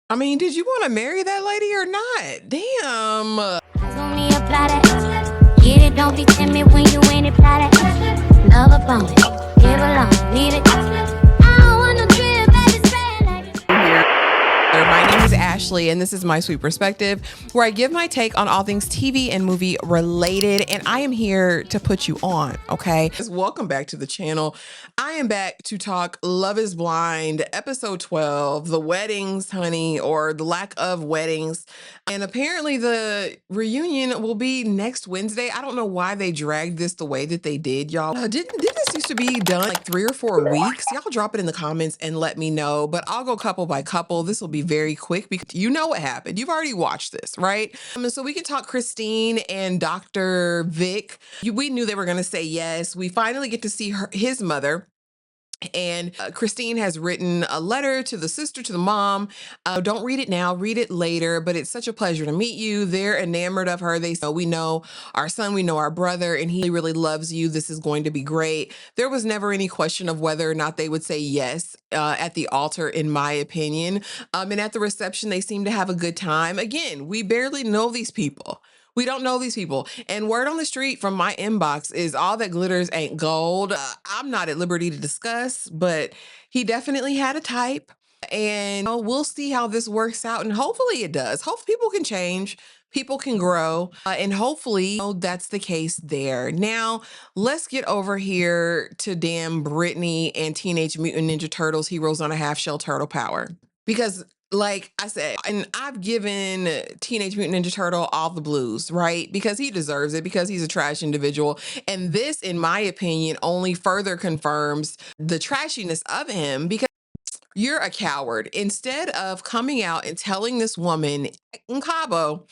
I mean, did you want to marry that lady or not? Damn. Only apply that. Get it, don't be timid when you in it, apply that. Love a bone, give along, leave it. I don't want no trip, baby, spend like it. My name is Ashley, and this is My Sweet Perspective, where I give my take on all things TV and movie related, and I am here to put you on, okay? Welcome back to the channel. I am back to talk Love is Blind, episode 12, the weddings, honey, or the lack of weddings. And apparently the reunion will be next Wednesday. I don't know why they dragged this the way that they did, y'all. Didn't this used to be done like 3 or 4 weeks? Y'all drop it in the comments and let me know, but I'll go couple by couple. This will be very quick because you know what happened. You've already watched this, right? So we can talk Christine and Dr. Vic. We knew they were going to say yes. We finally get to see his mother. And Christine has written a letter to the sister, to the mom. Don't read it now, read it later, but it's such a pleasure to meet you. They're enamored of her. They say, we know our son, we know our brother, and he really loves you. This is going to be great. There was never any question of whether or not they would say yes at the altar, in my opinion. And at the reception, they seem to have a good time. Again, we barely know these people. We don't know these people. And word on the street from my inbox is all that glitters ain't gold. I'm not at liberty to discuss, but he definitely had a type. And we'll see how this works out. And hopefully it does. Hopefully people can change. People can grow. And hopefully that's the case there. Now, let's get over here to damn Brittany and Teenage Mutant Ninja Turtles Heroes on a Half Shell Turtle Power. Because like I said, and I've given Teenage Mutant Ninja Turtle all the blues, right? Because he deserves it, because he's a trash individual. And this, in my opinion, only further confirms the trashiness of him, because you're a coward. Instead of coming out and telling this woman in Cabo,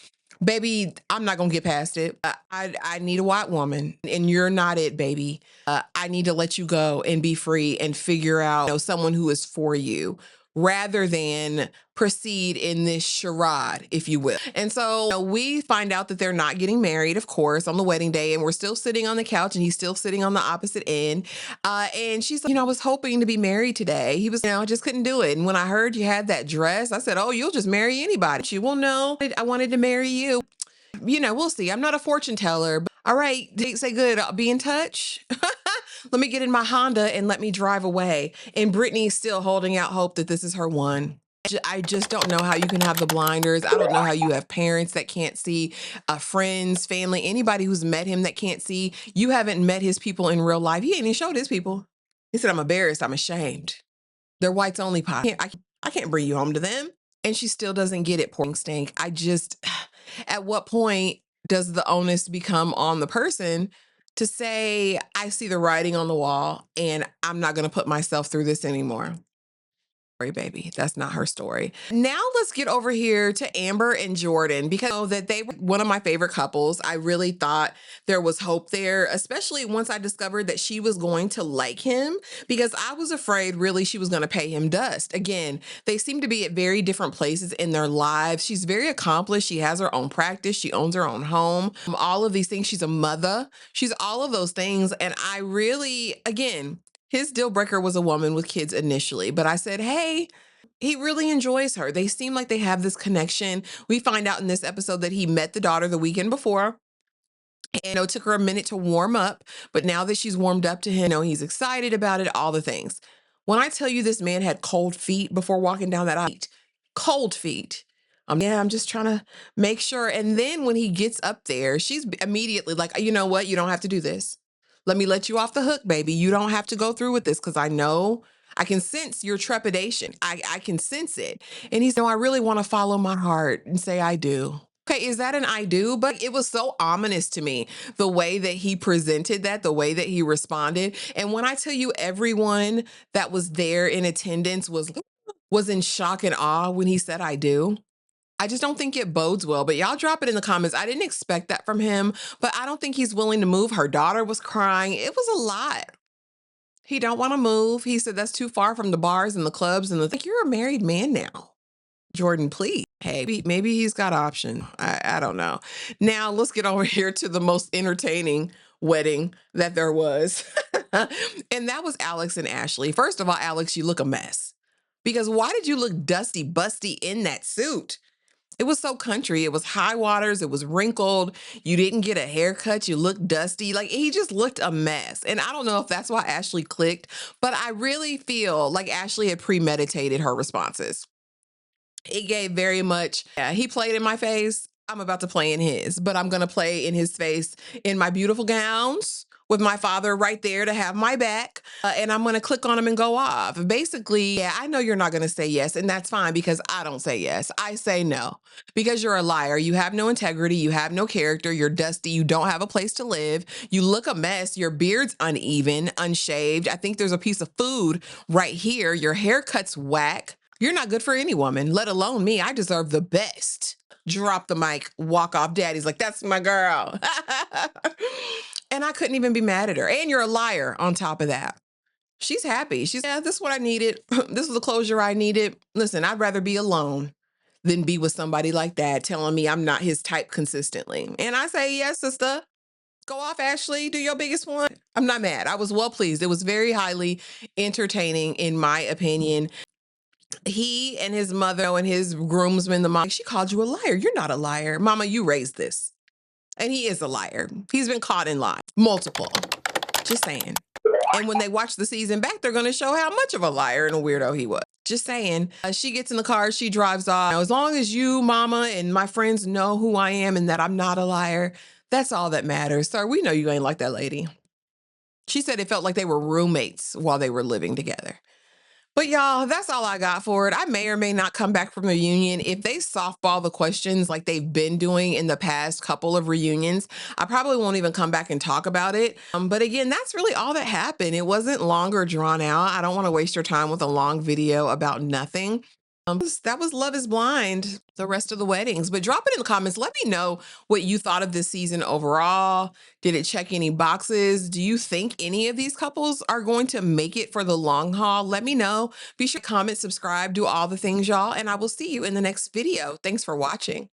baby, I'm not going to get past it. I need a white woman, and you're not it, baby. I need to let you go and be free and figure out, someone who is for you, rather than proceed in this charade, if you will. And so we find out that they're not getting married, of course, on the wedding day, and we're still sitting on the couch and he's still sitting on the opposite end. And she's like, I was hoping to be married today. He was, I just couldn't do it. And when I heard you had that dress, I said, oh, you'll just marry anybody. She will know I wanted to marry you. We'll see. I'm not a fortune teller, but all right, say good. I'll be in touch. Let me get in my Honda and let me drive away. And Brittany's still holding out hope that this is her one. I just don't know how you can have the blinders. I don't know how you have parents that can't see, friends, family, anybody who's met him that can't see. You haven't met his people in real life. He ain't even showed his people. He said, I'm embarrassed. I'm ashamed. They're whites only pie. I can't bring you home to them. And she still doesn't get it, poor stink. At what point does the onus become on the person to say, I see the writing on the wall and I'm not going to put myself through this anymore? Baby, that's not her story. Now let's get over here to Amber and Jordan, because that they were one of my favorite couples. I really thought there was hope there, especially once I discovered that she was going to like him, because I was afraid really she was going to pay him dust. Again, they seem to be at very different places in their lives. She's very accomplished. She has her own practice. She owns her own home. All of these things. She's a mother. She's all of those things. And I really, again, his deal breaker was a woman with kids initially, but I said, hey, he really enjoys her. They seem like they have this connection. We find out in this episode that he met the daughter the weekend before. And it took her a minute to warm up, but now that she's warmed up to him, he's excited about it, all the things. When I tell you this man had cold feet before walking down that aisle, cold feet. Yeah, I'm just trying to make sure. And then when he gets up there, she's immediately like, you know what? You don't have to do this. Let me let you off the hook, baby. You don't have to go through with this, because I know I can sense your trepidation. I can sense it. And he's, no, I really want to follow my heart and say I do. Okay, is that an I do? But it was so ominous to me, the way that he presented that, the way that he responded. And when I tell you, everyone that was there in attendance was in shock and awe when he said I do. I just don't think it bodes well, but y'all drop it in the comments. I didn't expect that from him, but I don't think he's willing to move. Her daughter was crying. It was a lot. He don't want to move. He said that's too far from the bars and the clubs and like, you're a married man now. Jordan, please. Hey, maybe he's got option. I don't know. Now let's get over here to the most entertaining wedding that there was. And that was Alex and Ashley. First of all, Alex, you look a mess. Because why did you look dusty, busty in that suit? It was so country. It was high waters. It was wrinkled. You didn't get a haircut. You looked dusty. Like he just looked a mess. And I don't know if that's why Ashley clicked, but I really feel like Ashley had premeditated her responses. It gave very much, yeah, he played in my face. I'm about to play in his, but I'm going to play in his face in my beautiful gowns with my father right there to have my back. And I'm going to click on him and go off. Basically, yeah, I know you're not going to say yes, and that's fine because I don't say yes. I say no because you're a liar. You have no integrity. You have no character. You're dusty. You don't have a place to live. You look a mess. Your beard's uneven, unshaved. I think there's a piece of food right here. Your haircut's whack. You're not good for any woman, let alone me. I deserve the best. Drop the mic, walk off. Daddy's like, that's my girl. And I couldn't even be mad at her. And you're a liar on top of that. She's happy. She's, yeah, this is what I needed. This is the closure I needed. Listen, I'd rather be alone than be with somebody like that telling me I'm not his type consistently. And I say, yes, sister. Go off, Ashley. Do your biggest one. I'm not mad. I was well pleased. It was very highly entertaining, in my opinion. He and his mother and his groomsman, the mom, she called you a liar. You're not a liar. Mama, you raised this. And he is a liar. He's been caught in lies. Multiple. Just saying. And when they watch the season back, they're going to show how much of a liar and a weirdo he was. Just saying. She gets in the car. She drives off. Now, as long as you, mama, and my friends know who I am and that I'm not a liar, that's all that matters. Sir, we know you ain't like that lady. She said it felt like they were roommates while they were living together. But y'all, that's all I got for it. I may or may not come back from the reunion. If they softball the questions like they've been doing in the past couple of reunions, I probably won't even come back and talk about it. But again, that's really all that happened. It wasn't long or drawn out. I don't want to waste your time with a long video about nothing. That was Love is Blind, the rest of the weddings. But drop it in the comments. Let me know what you thought of this season overall. Did it check any boxes? Do you think any of these couples are going to make it for the long haul? Let me know. Be sure to comment, subscribe, do all the things, y'all. And I will see you in the next video. Thanks for watching.